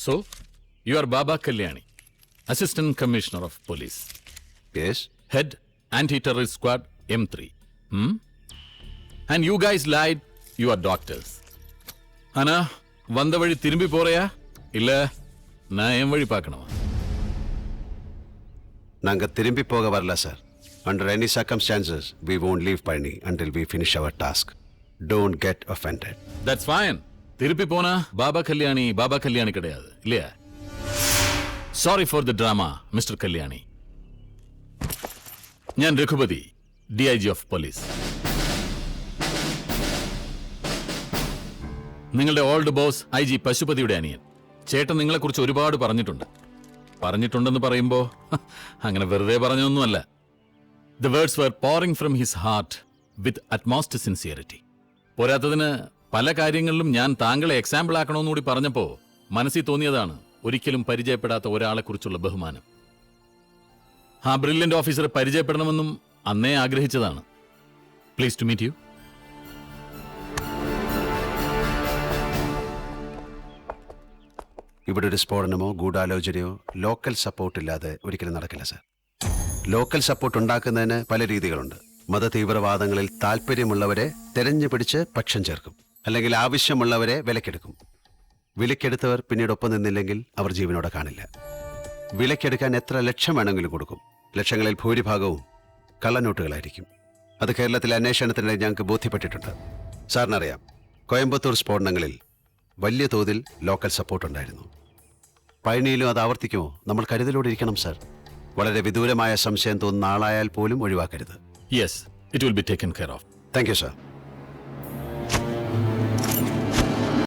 So, you are Baba Kalyani, Assistant Commissioner of Police. Yes? Head Anti-Terrorist Squad M3. And you guys lied, you are doctors. Ana, வந்த வழி திரும்பி போறியா இல்ல நான் என் வழி பார்க்கணுமா? நாங்க திரும்பி போக வரல sir. Under any circumstances, we won't leave Palani until we finish our task. Don't get offended. That's fine. திருப்பி போனா பாபா கல்யாணி கிடையாது இல்லையா? Sorry for the drama, Mr. Kalyani. ഞാൻ രഘുപതി, DIG of Police. നിങ്ങളുടെ ഓൾഡ് ബോസ് IG പശുപതിയുടെ അനിയൻ. ചേട്ടൻ നിങ്ങളെക്കുറിച്ച് ഒരുപാട് പറഞ്ഞിട്ടുണ്ടെന്ന് പറയുമ്പോ അങ്ങനെ വെറുതെ പറഞ്ഞൊന്നുമല്ല. The words were pouring from his heart with utmost sincerity. പോരാത്തതിന് പല കാര്യങ്ങളിലും ഞാൻ താങ്കളെ എക്സാമ്പിൾ ആക്കണമെന്നുകൂടി പറഞ്ഞപ്പോ മനസ്സിൽ തോന്നിയതാണ് ഒരിക്കലും പരിചയപ്പെടാത്ത ഒരാളെ കുറിച്ചുള്ള ബഹുമാനം. ആ ബ്രില്യന്റ് ഓഫീസറെ പരിചയപ്പെടണമെന്നും അന്നേ ആഗ്രഹിച്ചതാണ്. Please to meet you. ഇവിടെ ഒരു സ്ഫോടനമോ ഗൂഢാലോചനയോ ലോക്കൽ സപ്പോർട്ട് ഇല്ലാതെ ഒരിക്കലും നടക്കില്ല സാർ. ലോക്കൽ സപ്പോർട്ട് ഉണ്ടാക്കുന്നതിന് പല രീതികളുണ്ട്. മതതീവ്രവാദങ്ങളിൽ താല്പര്യമുള്ളവരെ തെരഞ്ഞു പിടിച്ച് പക്ഷം ചേർക്കും, അല്ലെങ്കിൽ ആവശ്യമുള്ളവരെ വിലക്കെടുക്കും. വിലക്കെടുത്തവർ പിന്നീട് ഒപ്പം നിന്നില്ലെങ്കിൽ അവർ ജീവനോടെ കാണില്ല. വിലക്കെടുക്കാൻ എത്ര ലക്ഷം വേണമെങ്കിലും കൊടുക്കും. ലക്ഷങ്ങളിൽ ഭൂരിഭാഗവും കള്ളനോട്ടുകളായിരിക്കും. അത് കേരളത്തിലെ അന്വേഷണത്തിനിടെ ഞങ്ങൾക്ക് ബോധ്യപ്പെട്ടിട്ടുണ്ട്. സാറിനറിയാം, കോയമ്പത്തൂർ സ്ഫോടനങ്ങളിൽ വലിയ തോതിൽ ലോക്കൽ സപ്പോർട്ട് ഉണ്ടായിരുന്നു. പഴനിയിലും അത് ആവർത്തിക്കുമോ? നമ്മൾ കരുതലോടെ ഇരിക്കണം സാർ. വളരെ വിദൂരമായ സംശയം തോന്നുന്ന ആളായാൽ പോലും ഒഴിവാക്കരുത്. Yes, it will be taken care of. Thank you sir.